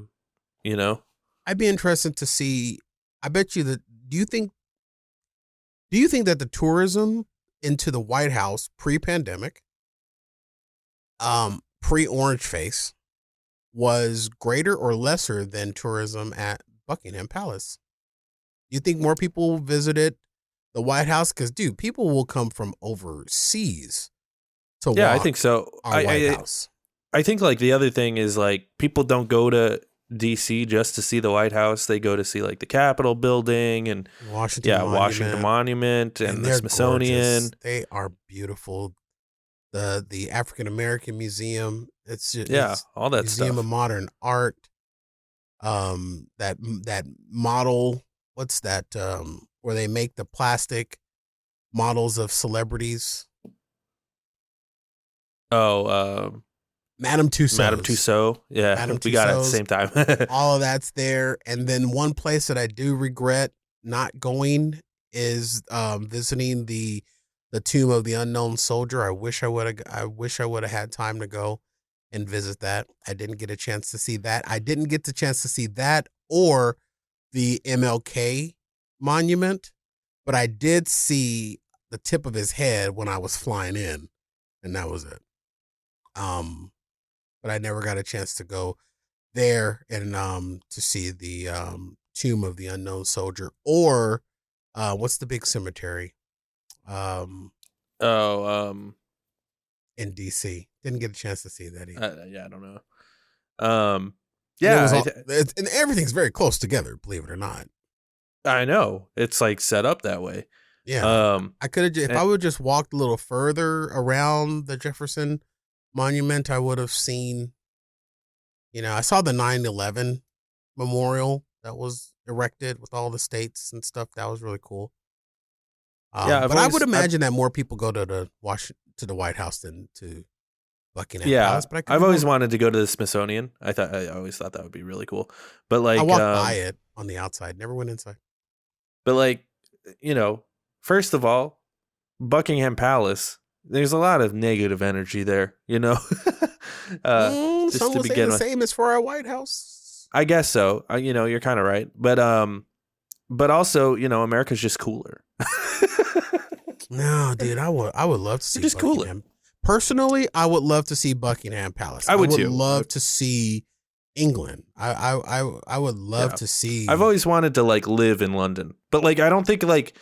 you know.
I'd be interested to see. I bet you that. Do you think that the tourism into the White House pre-pandemic, pre-orange face, was greater or lesser than tourism at Buckingham Palace? You think more people visited the White House? Because, dude, people will come from overseas to
Yeah, I think
walk
so.
our White House.
I think like the other thing is like people don't go to DC just to see the White House. They go to see like the Capitol building and
Washington
yeah, Washington
Monument,
Monument
and
and the
they're
Smithsonian.
gorgeous. They are beautiful. The African American Museum.
Yeah,
It's
all that
Museum of
stuff.
Modern Art. That model. What's that? Where they make the plastic models of celebrities.
Oh,
Madame
Madame
Tussauds.
Tussauds. Yeah,
Madame
we got it at the
Tussauds.
same time.
All of that's there. And then one place that I do regret not going is visiting the tomb of the unknown soldier. I wish I would have had time to go and visit that. I didn't get a chance to see that. I didn't get the chance to see that or the MLK monument, but I did see the tip of his head when I was flying in, and that was it. Um, but I never got a chance to go there and to see the tomb of the unknown soldier or what's the big cemetery um
oh,
in DC. Didn't get a chance to see that either.
yeah, I don't know. Um,
And it
yeah,
was all and everything's very close together, believe it or not.
I know it's like set up that way.
Yeah,
Um,
I could have if
and-
I would just walked a little further around the Jefferson Monument, I would have seen. I saw the 9/11 memorial that was erected with all the states and stuff. That was really cool.
yeah,
But I would imagine that more people go to the White House than to Buckingham
yeah,
Palace. But I could be
I've always
wrong.
wanted to go to the Smithsonian. I always thought that would be really cool. But
I
like,
walked by it on the outside, never went inside.
but like, you know, first of all, Buckingham Palace. There's a lot of negative energy there, you know. Just
Some
to
will say
begin
the
with,
same as for our White House.
I guess so. You know, you're kind of right, but also, you know, America's just cooler.
No, dude, I would love to see
They're just cooler.
Buckingham. Personally, I would love to see Buckingham Palace.
I would
would
too.
love to see England. I would love
Yeah.
to see.
I've always wanted to like live in London, but like I don't think like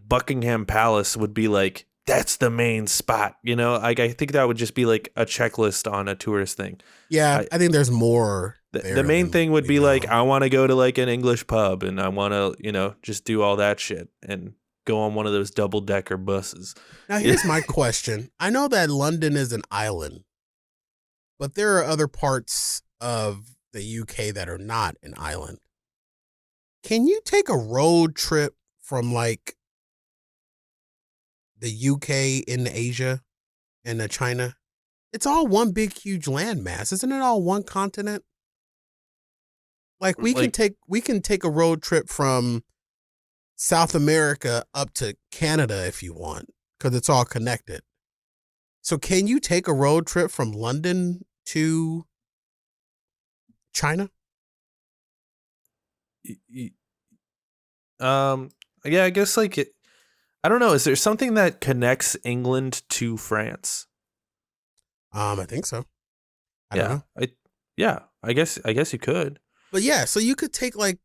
Buckingham Palace would be like that's the main spot, you know? Like I think that would just be like a checklist on a tourist thing.
Yeah,
I,
I think there's more.
the main thing would be like I want to go to like an English pub and I want to, you know, just do all that shit and go on one of those double-decker buses.
Now, here's my question. I know that London is an island, but there are other parts of the UK that are not an island. Can you take a road trip from like the UK into Asia and to China? It's all one big huge landmass. Isn't it all one continent? Like we
Like
can take a road trip from South America up to Canada if you want, because it's all connected. So can you take a road trip from London to China?
y- yeah, I guess like I don't know, is there something that connects England to France?
I think so. I don't know.
I guess you could.
But yeah, so you could take like,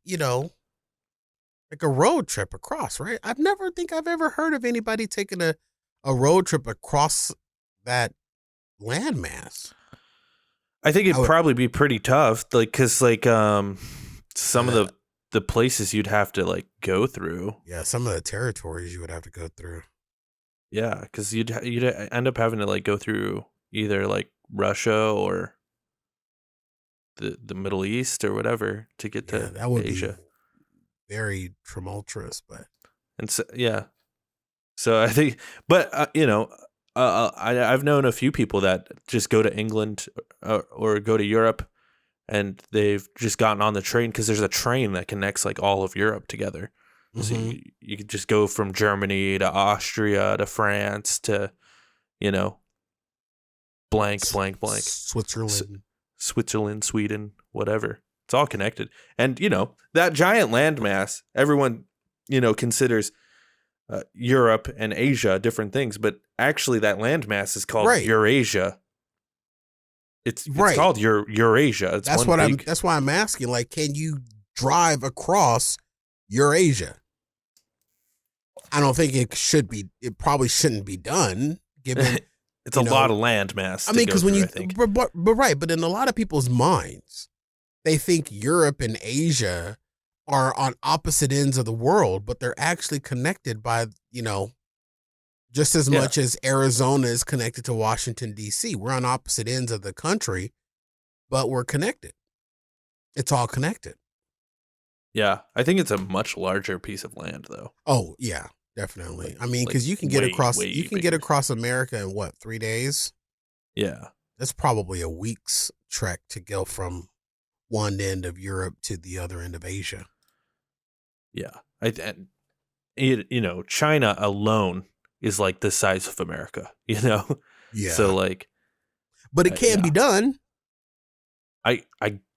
like a road trip across, right? I've never think I've ever heard of anybody taking a road trip across that landmass.
I think
I
it'd
would,
probably be pretty tough, like because some of
uh,
the places you'd have to like go through.
yeah, some of the territories you would have to go through.
Yeah, because you'd end up having to like go through either like Russia or the Middle East or whatever to get
Yeah,
to
that would be
Asia.
very tumultuous, but
And so yeah, so I think, but I've known a few people that just go to England or go to Europe, and they've just gotten on the train because there's a train that connects like all of Europe together. So
mm-hmm.
you could just go from Germany to Austria to France to, you know, blank, blank, blank.
Switzerland.
Switzerland, Sweden, whatever. It's all connected. And, that giant landmass, everyone, considers Europe and Asia different things, but actually that landmass is called
Right.
Eurasia. It's
Right.
called Eurasia. It's
That's
one
what
big.
that's why I'm asking. Like, can you drive across Eurasia? I don't think it should be. It probably shouldn't be done, given
It's a
you
lot
know.
of landmass
I
to
mean,
go
because when
through,
you
I think.
but right, but in a lot of people's minds, they think Europe and Asia are on opposite ends of the world, but they're actually connected by just as
Yeah.
much as Arizona is connected to Washington D.C. We're on opposite ends of the country, but we're connected. It's all connected.
Yeah. I think it's a much larger piece of land, though.
Oh yeah, definitely. I mean,
Like
because
way,
you
way
can get
bigger.
across America in what 3 days?
Yeah.
That's probably a week's trek to go from one end of Europe to the other end of Asia.
Yeah. China alone is like the size of America,
Yeah,
So like,
but it can
yeah,
be done.
I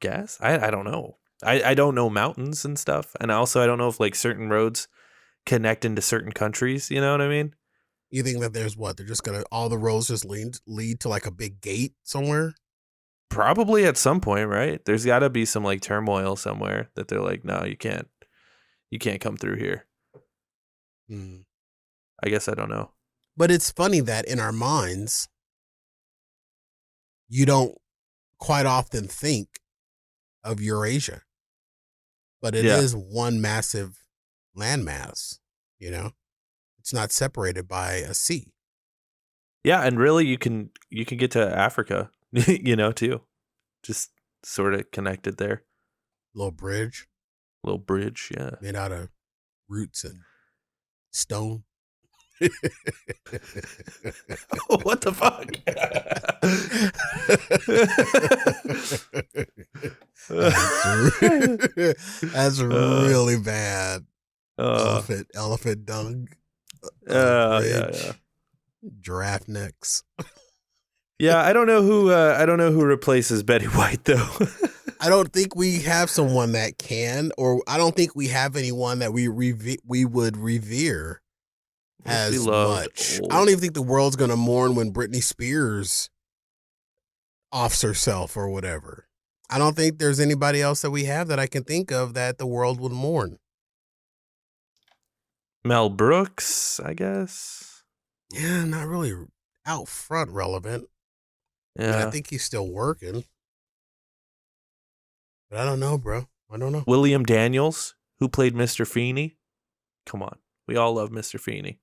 guess I don't know. I don't know mountains and stuff, and also I don't know if like certain roads connect into certain countries. You know what I mean?
You think that there's what they're just gonna all the roads just lead to like a big gate somewhere?
Probably at some point, right? There's got to be some like turmoil somewhere that they're like, no, you can't come through here.
Hmm.
I guess I don't know.
But it's funny that in our minds, you don't quite often think of Eurasia, but it
Yeah,
is one massive landmass. You know, it's not separated by a sea.
yeah, and really, you can get to Africa, too. Just sort of connected there.
Little bridge
Little bridge, yeah.
made out of roots and stone.
What the fuck?
That's
uh,
really bad.
uh,
Elephant dung on a
yeah, yeah.
bridge. Giraffe necks.
Yeah, I don't know who replaces Betty White though.
I don't think we have someone that can, or I don't think we have anyone that we would revere
Most
as
beloved
much. I don't
old.
even think the world's gonna mourn when Britney Spears offs herself or whatever. I don't think there's anybody else that we have that I can think of that the world would mourn.
Mel Brooks, I guess.
Yeah, not really out front relevant. I mean, I
Yeah.
think he's still working, but I don't know, bro. I don't know.
William Daniels, who played Mr. Feeney. Come on. We all love Mr. Feeney.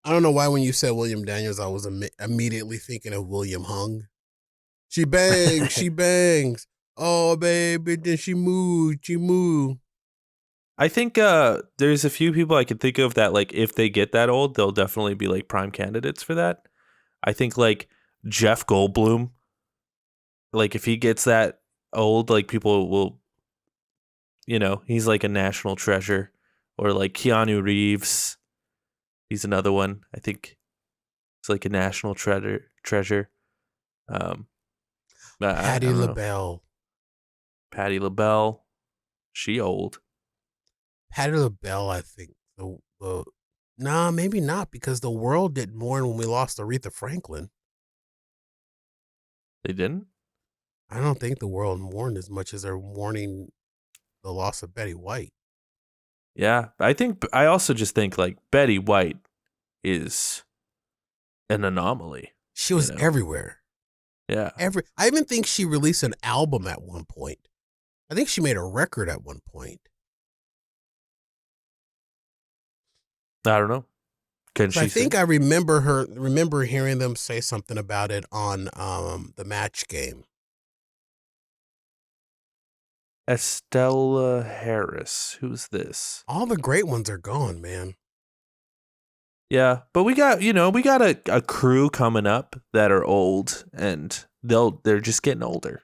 I don't know why when you said William Daniels, I was immediately thinking of William Hung. She bangs, she bangs. Oh, baby, then she moved, she moved.
I think there's a few people I could think of that like if they get that old, they'll definitely be like prime candidates for that. I think like Jeff Goldblum, like if he gets that old, like people will, he's like a national treasure. Or like Keanu Reeves, he's another one. I think it's like a national treasure. Um, I
Patti
don't know.
LaBelle.
Patti LaBelle, she old.
Patti LaBelle, I think. Nah, maybe not because the world didn't mourn when we lost Aretha Franklin.
They didn't.
I don't think the world mourned as much as they're mourning the loss of Betty White.
Yeah, I also just think like Betty White is an anomaly,
She
you
was
know.
everywhere.
Yeah.
I even think she released an album at one point. I think she made a record at one point.
I don't know. Can
'Cause I
she
think
sing?
I remember hearing them say something about it on the Match Game.
Estella Harris. Who's this?
All the great ones are gone, man.
Yeah, but we got a crew coming up that are old and they're just getting older.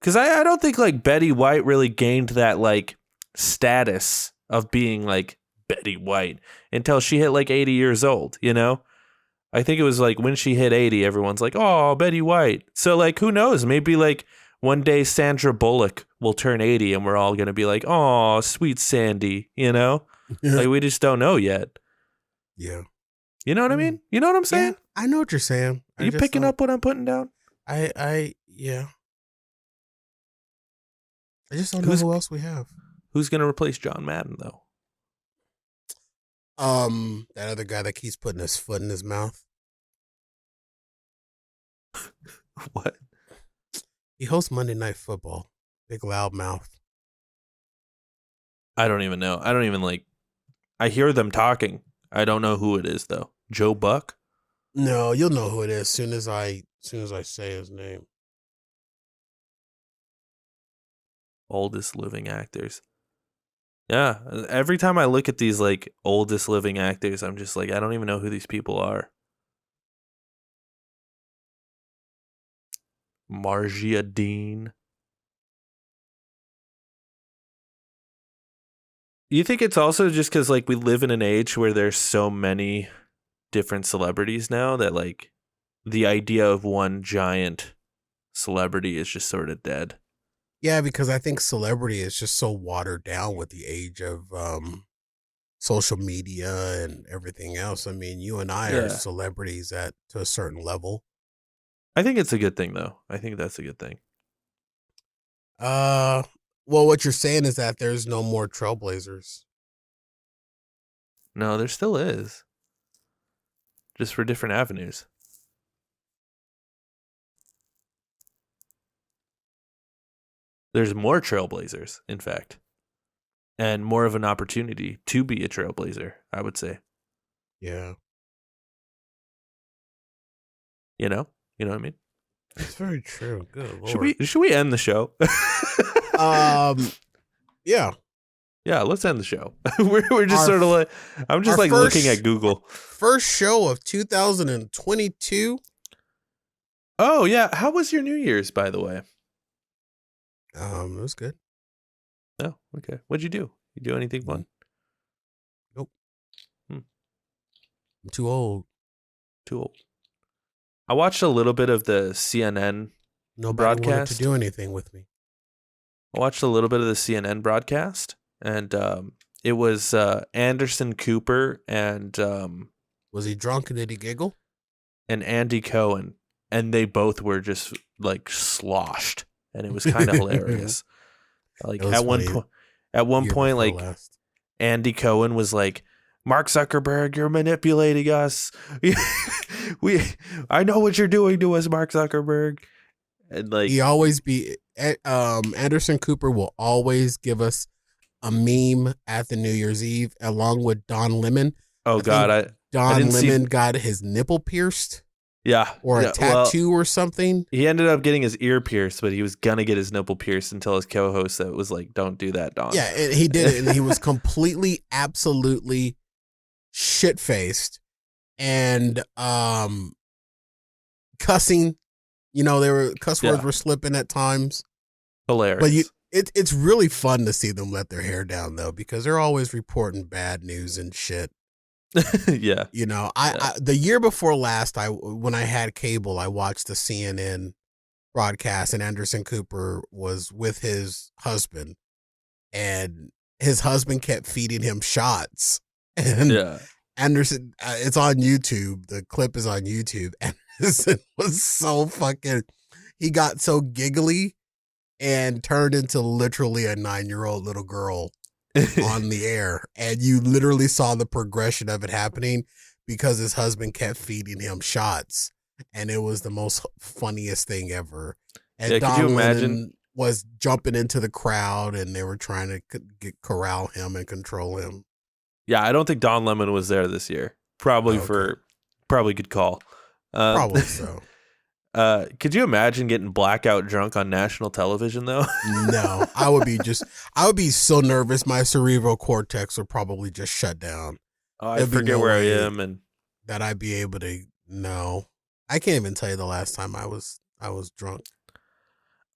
Cause I don't think like Betty White really gained that like status of being like Betty White until she hit like 80 years old, you know? I think it was like when she hit 80, everyone's like, oh, Betty White. So like who knows? Maybe like one day Sandra Bullock will turn 80 and we're all gonna be like, oh, sweet Sandy, you know? Like we just don't know yet.
Yeah.
You know what I mean? You know what I'm
Yeah,
saying?
I know what you're saying.
Are
I
you
just
picking
don't.
up what I'm putting down?
Yeah. I just don't know
Who's
who else we have.
who's gonna replace John Madden though?
That other guy that keeps putting his foot in his mouth.
What?
He hosts Monday Night Football. Big loud mouth.
I don't even know. I don't even like. I hear them talking. I don't know who it is though. Joe Buck,
No, you'll know who it is soon as I say his name.
oldest living actors. Yeah, every time I look at these like oldest living actors, I'm just like, I don't even know who these people are. Margia Dean. You think it's also just because like we live in an age where there's so many different celebrities now that like the idea of one giant celebrity is just sort of dead.
Yeah, because I think celebrity is just so watered down with the age of social media and everything else. I mean, you and I are
Yeah.
celebrities at to a certain level.
I think it's a good thing though. I think that's a good thing.
Uh, well, what you're saying is that there's no more trailblazers.
No, there still is. Just for different avenues. There's more trailblazers, in fact, and more of an opportunity to be a trailblazer, I would say.
Yeah,
You know? You know what I mean?
that's very true. Good
Should
lord.
we end the show?
Yeah.
Yeah, let's end the show. we're just
Our
sort of like I'm just
our
like looking
first
at Google.
first show of 2022.
Oh yeah, how was your New Year's, by the way?
It was good.
Oh, okay. What'd you do? You do anything fun?
Nope.
Hmm.
I'm too old.
Too old. I watched a little bit of the CNN
Nobody wanted to
broadcast.
do anything with me.
I watched a little bit of the CNN broadcast, and it was Anderson Cooper
Was he drunk and did he giggle?
and Andy Cohen, and they both were just like sloshed, and it was kind of hilarious. Like
It was funny.
at one
Year
point,
before
like
last.
Andy Cohen was like, "Mark Zuckerberg, you're manipulating us. I know what you're doing to us, Mark Zuckerberg." And like,
He always be Anderson Cooper will always give us a meme at the New Year's Eve along with Don Lemon.
oh
I
god,
think
I
Don
didn't
Lemon
see.
got his nipple pierced
Yeah,
or a
yeah. Well,
tattoo or something.
he ended up getting his ear pierced, but he was gonna get his nipple pierced until his co-host that was like, "Don't do that, Don."
Yeah, and he did it, and he was completely, absolutely shit faced and cussing. You know, there were cuss words
Yeah.
were slipping at times.
Hilarious.
But it's really fun to see them let their hair down though, because they're always reporting bad news and shit.
Yeah.
You know,
Yeah.
I the year before last, when I had cable, I watched the CNN broadcast, and Anderson Cooper was with his husband, and his husband kept feeding him shots, and
Yeah.
Anderson, it's on YouTube. The clip is on YouTube. Anderson was so fucking. He got so giggly and turned into literally a 9-year-old little girl. on the air, and you literally saw the progression of it happening because his husband kept feeding him shots, and it was the most funniest thing ever. And
Yeah, could you
Don
imagine?
Lennon was jumping into the crowd, and they were trying to corral him and control him.
Yeah, I don't think Don Lemon was there this year. Probably
Okay.
probably good call.
Probably so.
Could you imagine getting blackout drunk on national television though?
No, I would be so nervous. My cerebral cortex would probably just shut down.
Oh, I
There'd be
forget
no
where I
way
am, and
that I'd be able to know. I can't even tell you the last time I was drunk.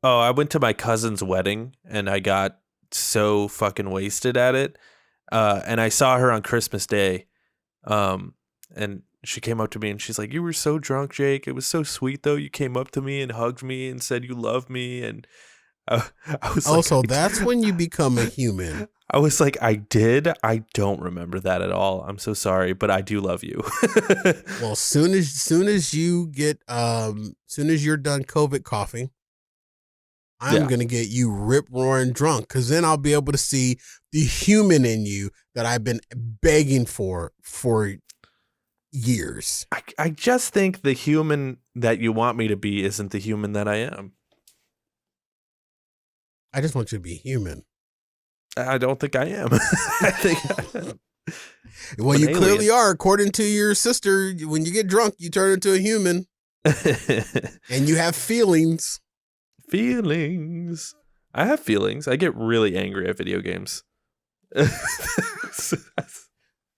oh, I went to my cousin's wedding and I got so fucking wasted at it. And I saw her on Christmas Day. And she came up to me and she's like, "You were so drunk, Jake. It was so sweet though. You came up to me and hugged me and said you love me." And I was
Also,
like,
that's when you become a human.
I was like, I did. I don't remember that at all. I'm so sorry, but I do love you.
Well, soon as you get soon as you're done COVID coughing, I'm gonna get you rip roaring drunk, because then I'll be able to see the human in you that I've been begging for years.
I just think the human that you want me to be isn't the human that I am.
I just want you to be human.
I don't think I am. I think
well, you clearly are, according to your sister. When you get drunk, you turn into a human, and you have feelings.
Feelings. I have feelings. I get really angry at video games.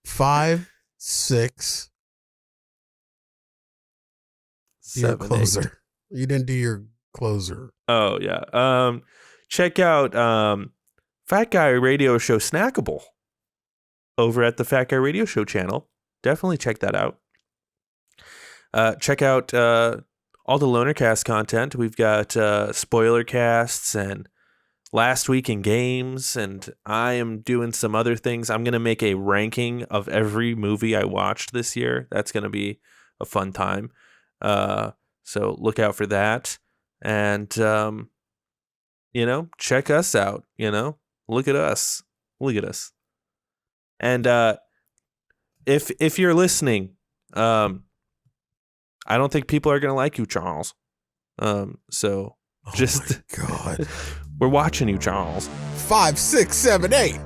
5, 6.
7,
your closer. 8. You didn't do your closer.
Oh yeah. Check out Fat Guy Radio Show Snackable over at the Fat Guy Radio Show channel. Definitely check that out. Check out all the Lonercast content. We've got spoiler casts and Last Week in Games, and I am doing some other things. I'm going to make a ranking of every movie I watched this year. That's going to be a fun time. So look out for that. And, check us out, look at us. Look at us. And if you're listening, I don't think people are going to like you, Charles. So just,
oh my God.
We're watching you, Charles.
5, 6, 7, 8.